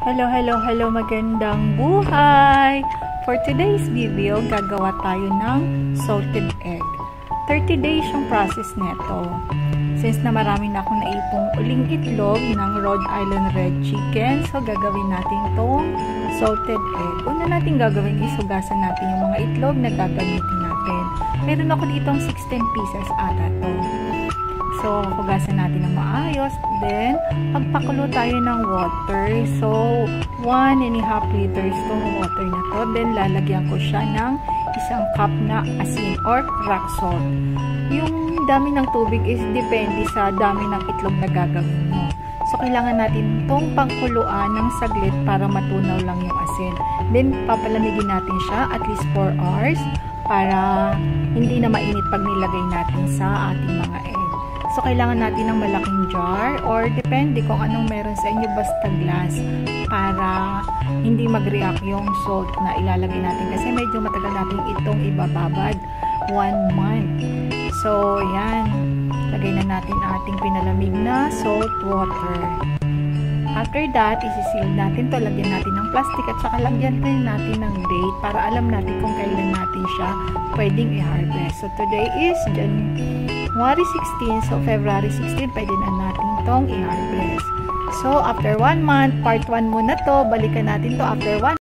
Hello, magandang buhay! For today's video, gagawa tayo ng salted egg. 30 days yung process neto. Since na marami na akong naipong uling itlog ng Rhode Island Red Chicken, so gagawin natin tong salted egg. Una natin gagawin, isugasan natin yung mga itlog na gagamitin natin. Meron ako ditong 16 pieces ata to. So, hugasan natin ng maayos. Then, magpakulo tayo ng water. So, 1.5 liters tong water na to. Then, lalagyan ko siya ng isang cup na asin or rock salt. Yung dami ng tubig is depende sa dami ng itlog na gagawin mo. So, kailangan natin tong pangkuluan ng saglit para matunaw lang yung asin. Then, papalamigin natin siya at least 4 hours para hindi na mainit pag nilagay natin sa ating mga egg. So, kailangan natin ng malaking jar or depende kung anong meron sa inyo, basta glass para hindi mag-react yung salt na ilalagay natin kasi medyo matagal natin itong ibababad 1 month. So, yan. Lagay na natin ating pinalamig na salt water. After that, isi-seal natin to. Lagyan natin ng plastic at saka lagyan natin ng date para alam natin kung kailan natin siya pwedeng i-harvest. So, today is January 16. So, February 16, pwede na natin tong i-harvest. So, after 1 month, part 1 muna to. Balikan natin to after 1